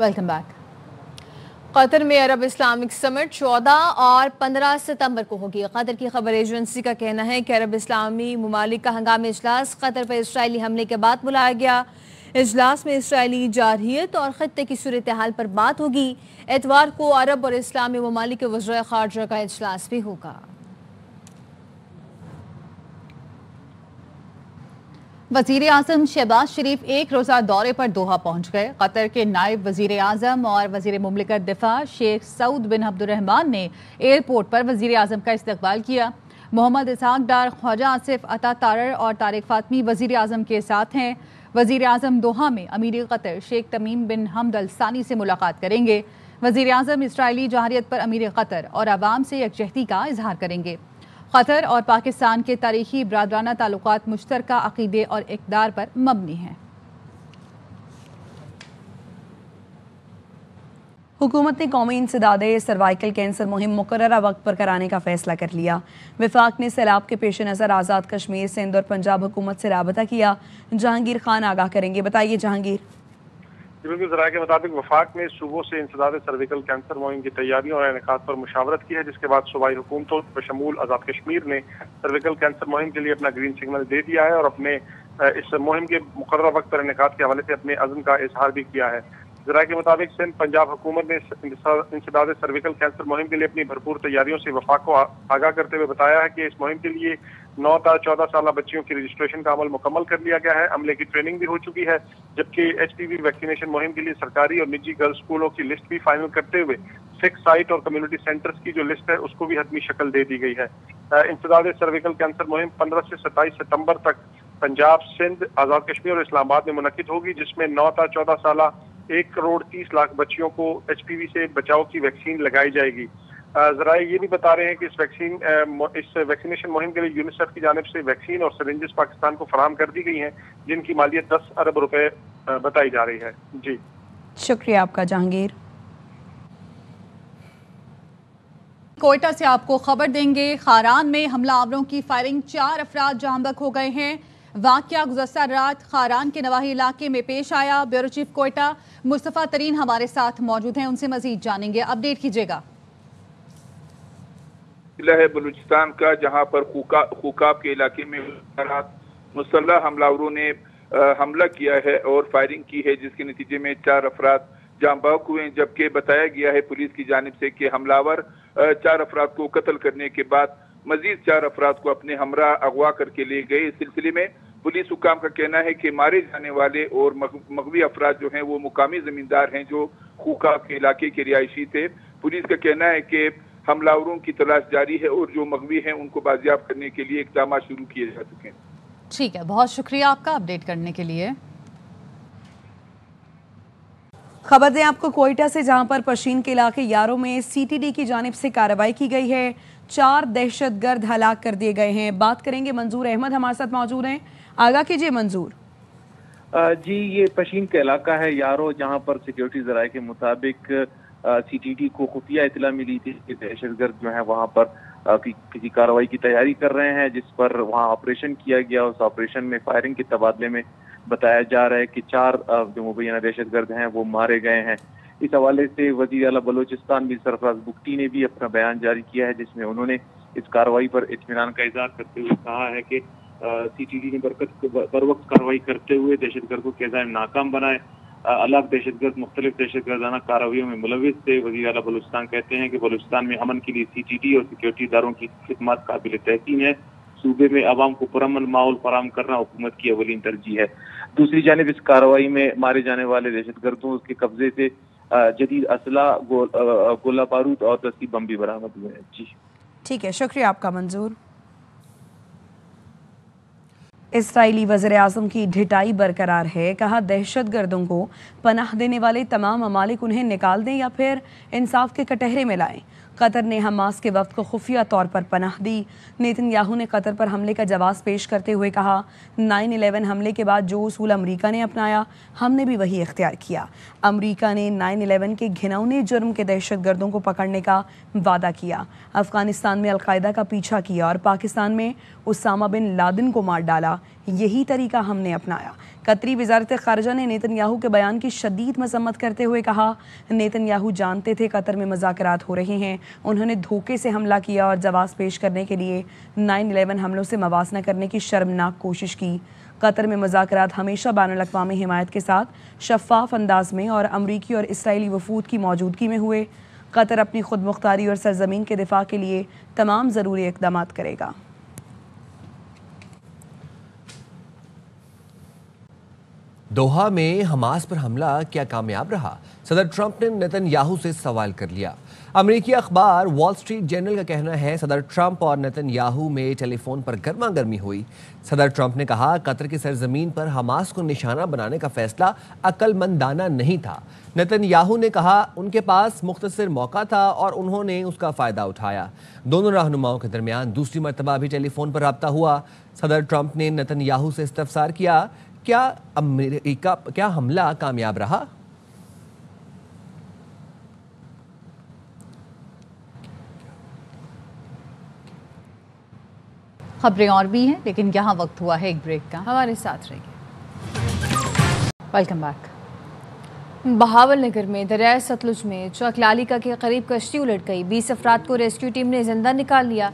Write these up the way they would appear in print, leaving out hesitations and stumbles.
Welcome back. Qatar में अरब Islamic summit 14 और 15 सितंबर को होगी। कतर की खबर एजेंसी का कहना है कि अरब इस्लामी ममालिक का हंगामी इजलास कतर पर इसराइली हमले के बाद बुलाया गया। इजलास में इसराइली जारहियत और खत्ते की सूरत हाल पर बात होगी। एतवार को अरब और इस्लामी ममालिक के वज़ीर ख़ारजा का इजलास भी होगा। वज़ीर आज़म शहबाज शरीफ एक रोज़ा दौरे पर दोहा पहुंच गए। कतर के नायब वज़ीर आज़म और वज़ीर मुमलिकत दिफा शेख सऊद बिन अब्दुर्रहमान ने एयरपोर्ट पर वज़ीर आज़म का इस्तकबाल किया। मोहम्मद इसहाक डार, ख्वाजा आसिफ अता तारर और तारिक फातमी वज़ीर आज़म के साथ हैं। वज़ीर आज़म दोहा में अमीर कतर शेख तमीम बिन हमद अल सानी से मुलाकात करेंगे। वज़ीर आज़म इसराइली जारहियत पर अमीर कतर और अवाम से यकजहती का इजहार करेंगे। कतर और पाकिस्तान के तारीखी ब्रादराना ताल्लुकात मुश्तरका अकीदे और इक़दार पर मबनी हैं। हुकूमत ने कौमी इंसदादे सर्वाइकल कैंसर मुहिम मुकर्ररा वक्त पर कराने का फैसला कर लिया। विफाक ने सैलाब के पेश नज़र आज़ाद कश्मीर, सिंध और पंजाब हुकूमत से राबता किया। जहांगीर खान आगाह करेंगे। बताइए जहांगीर। बिल्कुल, ज़राए के मुताबिक वफाक ने सूबों से इंसदादे सर्विकल कैंसर मुहिम की तैयारियों और इनेकाद पर मुशावरत की है, जिसके बाद सूबाई हुकूमतों बशमूल आज़ाद कश्मीर ने सर्विकल कैंसर मुहिम के लिए अपना ग्रीन सिग्नल दे दिया है और अपने इस मुहिम के मुकर्ररा वक्त पर इनेकाद के हवाले से अपने अज़्म का इजहार भी किया है। ज़राए के मुताबिक सिंध पंजाब हुकूमत ने इंसदादे सर्विकल कैंसर मुहिम के लिए अपनी भरपूर तैयारियों से वफाक को आगाह करते हुए बताया है कि इस मुहिम के लिए 9 ta 14 साल बच्चियों की रजिस्ट्रेशन का अमल मुकम्मल कर लिया गया है। अमले की ट्रेनिंग भी हो चुकी है, जबकि HPV वैक्सीनेशन मुहिम के लिए सरकारी और निजी गर्ल्स स्कूलों की लिस्ट भी फाइनल करते हुए फिक्स साइट और कम्युनिटी सेंटर्स की जो लिस्ट है उसको भी हतमी शक्ल दे दी गई है। इंसदादे सर्विकल कैंसर मुहिम 15 से 27 सितंबर तक पंजाब, सिंध, आज़ाद कश्मीर और इस्लामाबाद में मुनक्किद होगी, जिसमें 9 ta 14 साल 1 करोड़ 30 लाख बच्चियों को HPV से बचाव की वैक्सीन लगाई जाएगी। जराए ये भी बता रहे हैं कि इस वैक्सीनेशन मुहिम के लिए यूनिसेफ की जानिब से वैक्सीन और सिरिंजेस पाकिस्तान को फराहम कर दी गई हैं, जिनकी मालियत 10 अरब रुपए बताई जा रही है। जी, शुक्रिया आपका जहांगीर। कोयटा से आपको खबर देंगे। खारान में हमलावरों की फायरिंग, 4 अफराद जहां बहक हो गए हैं। वाकया गुज़श्ता रात खारान के नवाही इलाके में पेश आया। ब्यूरो चीफ कोयटा मुस्तफ़ा तरीन हमारे साथ मौजूद हैं, उनसे मजीद जानेंगे। अपडेट कीजिएगा। जिला है बलूचिस्तान का, जहां पर खूकाब के इलाके में मुसल्लह हमलावरों ने हमला किया है और फायरिंग की है, जिसके नतीजे में 4 अफराद जाँ बहक हुए हैं। जबकि बताया गया है पुलिस की जानिब से कि हमलावर 4 अफराद को कत्ल करने के बाद मजीद 4 अफराद को अपने हमरा अगवा करके ले गए। इस सिलसिले में पुलिस हुकाम का कहना है कि मारे जाने वाले और मगवी अफराद जो हैं वो मुकामी जमींदार हैं जो खूकाब के इलाके के रिहायशी थे। पुलिस का कहना है कि हमलावरों की तलाश जारी है और जो मगवी हैं उनको बाजियाब करने के लिए इक़दाम शुरू किए जा चुके हैं। ठीक है, बहुत शुक्रिया आपका अपडेट करने के लिए। खबर दें आपको कोयटा से, जहां पर पशीन के इलाके यारों में CTD की जानिब से कार्रवाई की गई है। 4 दहशतगर्द हलाक कर दिए गए हैं। बात करेंगे, मंजूर अहमद हमारे साथ मौजूद हैं। आगाह कीजिए मंजूर। जी, ये पशीन का इलाका है यारो, जहां पर सिक्योरिटी जराये के मुताबिक CTD को खुफिया इतला मिली थी कि दहशतगर्द जो है वहां पर किसी कार्रवाई की तैयारी कर रहे हैं, जिस पर वहां ऑपरेशन किया गया। उस ऑपरेशन में फायरिंग के तबादले में बताया जा रहा है कि 4 जो मुबैना दहशतगर्द हैं वो मारे गए हैं। इस हवाले से वज़ीर आला बलूचिस्तान मीर सरफराज बुगटी ने भी अपना बयान जारी किया है, जिसमें उन्होंने इस कार्रवाई पर इत्मीनान का इज़हार करते हुए कहा है कि CTD ने बर वक्त कार्रवाई करते हुए दहशतगर्दों के अज़ाइम नाकाम बनाए। अलग दहशतगर्द मुख्तलिफ दहशतगर्दाना कार्रवाइयों में मुलविस थे। वज़ीर आला बलूचिस्तान कहते हैं कि बलूचिस्तान में अमन के लिए CTD और सिक्योरिटी इदारों की खिदमत काबिल तहसीन है। सूबे में आवाम को पुरअमन माहौल फराहम करना हुकूमत की अवलीन तरजीह है। दूसरी जानिब इस कार्रवाई में मारे जाने वाले दहशतगर्दों के कब्जे से जदीद असला, गोला बारूद और 10 बम भी बरामद हुए हैं। जी, ठीक है, शुक्रिया आपका मंजूर। इसराइली वज़ीर आज़म की ढिठाई बरकरार है। कहा, दहशतगर्दों को पनाह देने वाले तमाम ममालिक उन्हें निकाल दें या फिर इंसाफ के कटहरे में लाएं। कतर ने हमास के वफ़द को खुफिया तौर पर पनाह दी। नेतन्याहू ने कतर पर हमले का जवाब पेश करते हुए कहा, 9/11 हमले के बाद जो उसूल अमरीका ने अपनाया, हमने भी वही इख्तियार किया। अमरीका ने 9/11 के घिनौने जुर्म के दहशतगर्दों को पकड़ने का वादा किया। अफगानिस्तान में अलकायदा का पीछा किया और पाकिस्तान में उसामा बिन लादेन को मार डाला। यही तरीका हमने अपनाया। कतरी वज़ारत ख़ारिजा ने नेतन्याहू के बयान की शदीद मजम्मत करते हुए कहा, नेतन्याहू जानते थे कतर में मुज़ाकरात हो रहे हैं। उन्होंने धोखे से हमला किया और जवाब पेश करने के लिए 9/11 हमलों से मवासना करने की शर्मनाक कोशिश की। कतर में मुज़ाकरात हमेशा बैनुल-अक़वामी हिमायत के साथ शफ़ाफ़ अंदाज में और अमरीकी और इसराइली वफूद की मौजूदगी में हुए। कतर अपनी खुद मुख्तारी और सरजमीन के दिफा के लिए तमाम ज़रूरी इक़दाम करेगा। दोहा में हमास पर हमला क्या कामयाब रहा? सदर ट्रंप ने नेतन्याहू से सवाल कर लिया। अमेरिकी अखबार वॉल स्ट्रीट जर्नल का कहना है सदर ट्रंप और नेतन्याहू में टेलीफोन पर गर्मा गर्मी हुई। सदर ट्रंप ने कहा कतर की सरजमीन पर हमास को निशाना बनाने का फैसला अक्लमंदाना नहीं था। नेतन्याहू ने कहा उनके पास मुख्तसर मौका था और उन्होंने उसका फ़ायदा उठाया। दोनों रहनुमाओं के दरमियान दूसरी मरतबा भी टेलीफोन पर रब्ता हुआ। सदर ट्रंप ने नेतन्याहू से इस्तफसार किया, क्या हमला कामयाब रहा? खबरें और भी हैं, लेकिन यहाँ वक्त हुआ है एक ब्रेक का। हमारे साथ रहिए। Welcome back. बहावल नगर में दरिया सतलुज में चकलालिका के करीब कश्ती उलट गई। 20 अफराद को रेस्क्यू टीम ने जिंदा निकाल लिया।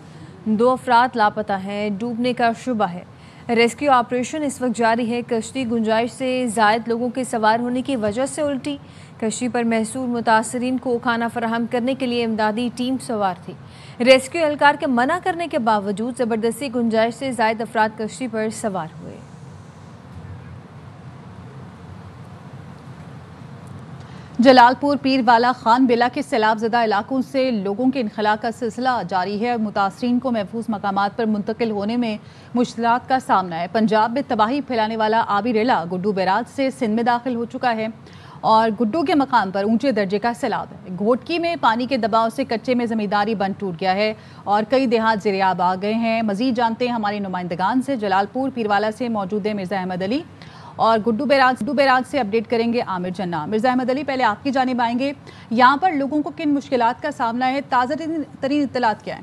2 अफराद लापता हैं, डूबने का शुबा है। रेस्क्यू ऑपरेशन इस वक्त जारी है। कश्ती गुंजाइश से ज़ायद लोगों के सवार होने की वजह से उल्टी। कश्ती पर महसूर मुतासरीन को खाना फराहम करने के लिए इमदादी टीम सवार थी। रेस्क्यू एहलकार के मना करने के बावजूद ज़बरदस्ती गुंजाइश से ज़ायद अफराद कश्ती पर सवार हुए। जलालपुर पीरवाला खान बेला के सैलाबज़दा इलाकों से लोगों के इनखला का सिलसिला जारी है। मुतासरीन को महफूज मकामात पर मुंतकिल होने में मुश्किलात का सामना है। पंजाब में तबाही फैलाने वाला आबी रेला गुड्डू बैराज से सिंध में दाखिल हो चुका है और गुड्डू के मकाम पर ऊंचे दर्जे का सैलाब है। घोटकी में पानी के दबाव से कच्चे में ज़मींदारी बंद टूट गया है और कई देहात ज़ेरियाब आ गए हैं। मज़ीद जानते हैं हमारे नुमाइंदगान से। जलालपुर पीरवाला से मौजूद है मिर्ज़ा अहमद अली और गुड्डू बैराज से अपडेट करेंगे आमिर जन्ना। मिर्ज़ा अहमद अली, पहले आपकी जानिब आएंगे। यहाँ पर लोगों को किन मुश्किलात का सामना है, ताज़ा तरीन इत्तलात क्या है?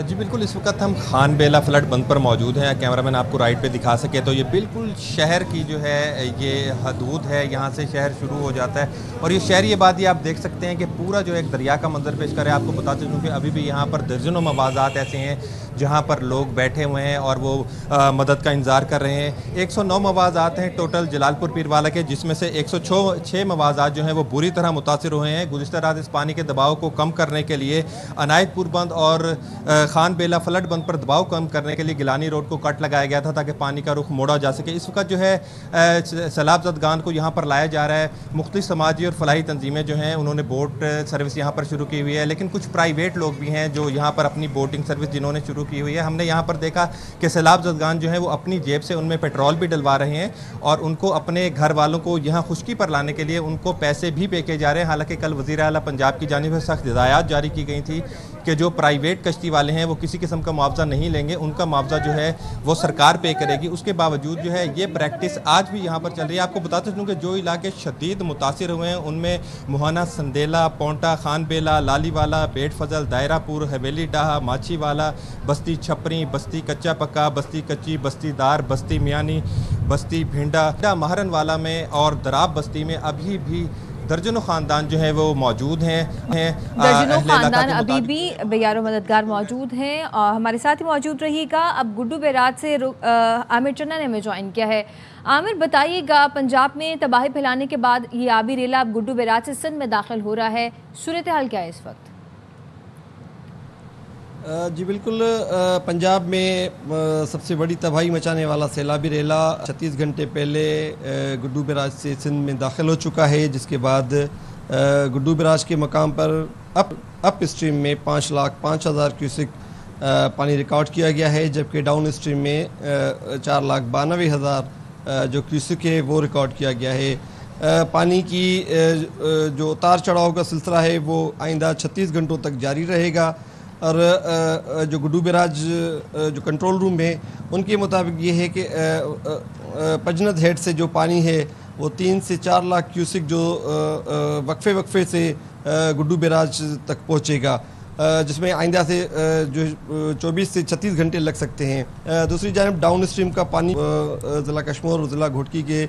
जी बिल्कुल, इस वक्त हम खान बेला फ्लड बंद पर मौजूद हैं। कैमरामैन आपको राइट पे दिखा सके तो ये बिल्कुल शहर की जो है ये हदूद है, यहाँ से शहर शुरू हो जाता है और ये शहरी आबादी आप देख सकते हैं कि पूरा जो एक दरिया का मंजर पेश करे। आपको बताते चलूँ कि अभी भी यहाँ पर दर्जनों मवाज़ात ऐसे हैं जहाँ पर लोग बैठे हुए हैं और वो मदद का इंतज़ार कर रहे हैं। 109 मवाज़ात हैं टोटल जलालपुर पीरवाला के, जिसमें से 106 मवाज़ात जो हैं वो बुरी तरह मुतासिर हुए हैं। गुज़िश्ता रात इस पानी के दबाव को कम करने के लिए अनायतपुर बंद और खान बेला फ्लड बंद पर दबाव कम करने के लिए गिलानी रोड को कट लगाया गया था ताकि पानी का रुख मोड़ा जा सके। इस वक्त जो है सैलाब ज़दगान को यहाँ पर लाया जा रहा है। मुख्तलिफ समाजी और फलाही तंजीमें जो हैं उन्होंने बोट सर्विस यहाँ पर शुरू की हुई है, लेकिन कुछ प्राइवेट लोग भी हैं जो यहाँ पर अपनी बोटिंग सर्विस जिन्होंने शुरू की हुई है। हमने यहाँ पर देखा कि सैलाब ज़दगान जो है वो अपनी जेब से उनमें पेट्रोल भी डलवा रहे हैं और उनको अपने घर वालों को यहाँ खुश्की पर लाने के लिए उनको पैसे भी पे किए जा रहे हैं। हालांकि कल वज़ीर आला पंजाब की जानिब से सख्त हिदायत जारी की गई थी कि जो प्राइवेट कश्ती वाले हैं वो किसी किस्म का मुआवजा नहीं लेंगे, उनका मुआवजा जो है वो सरकार पे करेगी। उसके बावजूद जो है ये प्रैक्टिस आज भी यहाँ पर चल रही है। आपको बताते चलूँ कि जो इलाके शदीद मुतासिर हुए हैं उनमें मुहाना, संदेला, पौंटा, खान बेला, लालीवाला, बेट फजल, दायरापुर, हवेली डाहा, माछीवाला, बस्ती छपरी, बस्ती कच्चा पक्का, बस्ती कच्ची, बस्ती दार, बस्ती मियानी, बस्ती भिंडा, महरन वाला में और दराब बस्ती में अभी भी दर्जनों ख़ानदान जो है वो मौजूद हैं। दर्जनों ख़ानदान अभी भी बेयारो मददगार मौजूद हैं और हमारे साथ ही मौजूद रहिएगा। अब गुड्डू बैराज से आमिर चन्ना ने हमें ज्वाइन किया है। आमिर, बताइएगा, पंजाब में तबाही फैलाने के बाद ये आबी रेला अब गुड्डू बैराज से सिंध में दाखिल हो रहा है, सूरत हाल क्या है इस वक्त? जी बिल्कुल, पंजाब में सबसे बड़ी तबाही मचाने वाला सैलाबी रेला 36 घंटे पहले गुड्डू बैराज से सिंध में दाखिल हो चुका है, जिसके बाद गुड्डू बैराज के मकाम पर अप स्ट्रीम में 5,05,000 क्यूसिक पानी रिकॉर्ड किया गया है, जबकि डाउन स्ट्रीम में 4,92,000 जो क्यूसिक है वो रिकॉर्ड किया गया है। पानी की जो उतार चढ़ाव का सिलसिला है वो आइंदा 36 घंटों तक जारी रहेगा और जो गुड्डू बैराज जो कंट्रोल रूम है उनके मुताबिक ये है कि पजनत हेड से जो पानी है वो 3 से 4 लाख क्यूसिक जो वक्फे से गुड्डू बैराज तक पहुँचेगा। जिसमें आइंदा से जो 24 से 36 घंटे लग सकते हैं। दूसरी जानब डाउन स्ट्रीम का पानी ज़िला कश्मीर और ज़िला घोटकी के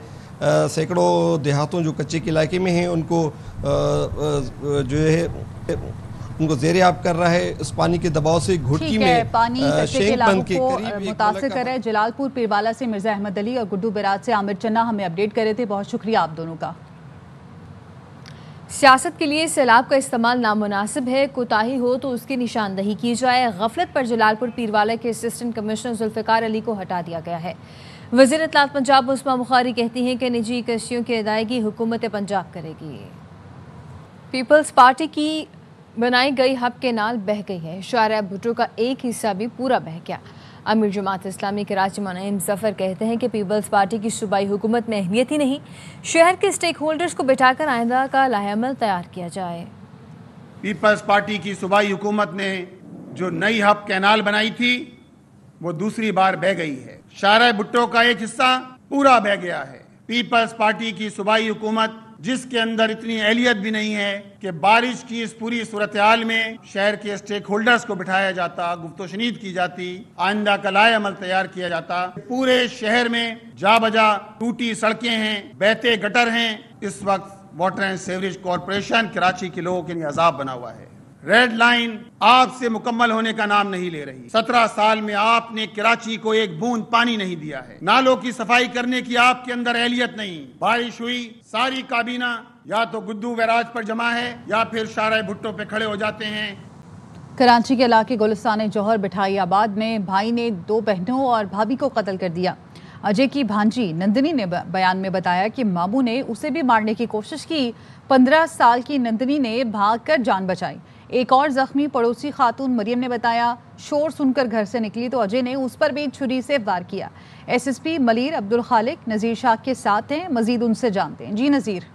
सैकड़ों देहातों जो कच्चे के इलाके में हैं उनको जो है उनको ज़ेरे आब कर रहा है। इस पानी के दबाव से घोटकी में पानी कच्चे के इलाकों को मुतासिर कर रहा है। जलालपुर पीरवाला से मिर्जा अहमद अली और गुड्डू बिराज से आमिर चन्ना हमें अपडेट कर रहे थे। बहुत शुक्रिया आप दोनों का। सियासत के लिए सैलाब का इस्तेमाल नामुनासिब है, कोताही हो तो उसकी निशानदही की जाए। गफलत पर जलालपुर पीरवाला के असिस्टेंट कमिश्नर जुल्फ़िकार अली को हटा दिया गया है। वज़ीर इत्तलात पंजाब उस्मा बुखारी कहती हैं कि निजी कश्तियों की अदायगी हुकूमत पंजाब करेगी। पीपल्स पार्टी की बनाई गई हब केनाल बह गई है। शारा भुट्टो का एक हिस्सा भी पूरा बह गया। अमीर जमात इस्लामी कराची मुनईम जफर कहते हैं कि पीपल्स पार्टी की सूबाई हुकूमत में अहमियत ही नहीं, शहर के स्टेक होल्डर्स को बिठाकर आइंदा का लाहेअमल तैयार किया जाए। पीपल्स पार्टी की सूबाई हुकूमत ने जो नई हब कैनाल बनाई थी वो दूसरी बार बह गई है। शारा भुट्टो का एक हिस्सा पूरा बह गया है। पीपल्स पार्टी की सूबाई हुकूमत जिसके अंदर इतनी अहलियत भी नहीं है कि बारिश की इस पूरी सूरत हाल में शहर के स्टेक होल्डर्स को बिठाया जाता, गुफ्तशनीद की जाती, आइंदा का लाए अमल तैयार किया जाता। पूरे शहर में जा बजा टूटी सड़कें हैं, बहते गटर हैं। इस वक्त water and sewerage corporation Karachi के लोगों के लिए अजाब बना हुआ है। रेड लाइन आपसे मुकम्मल होने का नाम नहीं ले रही। 17 साल में आपने कराची को एक बूंद पानी नहीं दिया है। नालों की सफाई करने की आपके अंदर अहलियत नहीं। बारिश हुई, सारी काबीना या तो गुड्डू बैराज पर जमा है या फिर शारा भुट्टो पे खड़े हो जाते हैं। कराची के इलाके गुलिस्तान जौहर बिठाई आबाद में भाई ने 2 बहनों और भाभी को कत्ल कर दिया। अजय की भांजी नंदिनी ने बयान में बताया कि मामू ने उसे भी मारने की कोशिश की। 15 साल की नंदिनी ने भागकर जान बचाई। एक और जख्मी पड़ोसी खातून मरियम ने बताया शोर सुनकर घर से निकली तो अजय ने उस पर भी छुरी से वार किया। एसएसपी मलिर अब्दुल खालिक नज़ीर शाह के साथ हैं, मजीद उनसे जानते हैं। जी नज़ीर।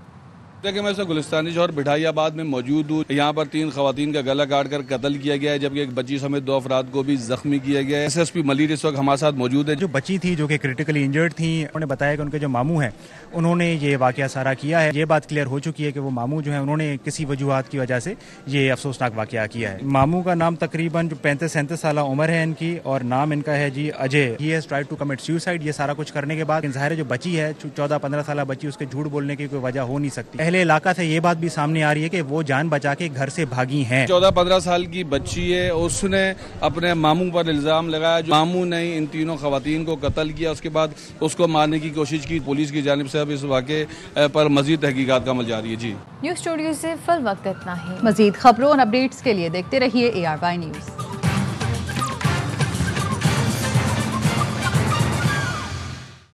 देखिए, मैं गुलिस्तानी जौहर बिठाईआबाद में मौजूद हूँ। यहाँ पर 3 खवातीन का गला काट कर कत्ल किया गया है, जबकि एक बच्ची समेत 2 अफराद को भी जख्मी किया गया है। एसएसपी मलिर इस वक्त हमारे साथ मौजूद है। जो बच्ची थी जो कि क्रिटिकली इंजर्ड थी, उन्होंने बताया कि उनके जो मामू हैं उन्होंने ये वाकया सारा किया है। ये बात क्लियर हो चुकी है कि वो मामू जो है उन्होंने किसी वजूहात की वजह से ये अफसोसनाक वाकया किया है। मामू का नाम तकरीबन जो 35-37 साल उम्र है इनकी और नाम इनका है जी Ajay. He has tried to commit suicide. ये सारा कुछ करने के बाद ज़ाहिर है जो बच्ची है 14-15 साल बच्ची, उसके झूठ बोलने की कोई वजह हो नहीं सकती। अहले इलाका से ये बात भी सामने आ रही है कि वो जान बचा के घर से भागी हैं। 14-15 साल की बच्ची है, उसने अपने मामू पर इल्जाम लगाया। जो मामू ने इन तीनों खवातीन को कत्ल किया, उसके बाद उसको मारने की कोशिश की। पुलिस की जानिब से अब इस वाक़े पर मजीद तहकीकात का अमल जारी है। जी न्यूज़ स्टूडियो से फिल वक्त इतना ही। मजीद खबरों और अपडेट्स के लिए देखते रहिए ARY न्यूज़।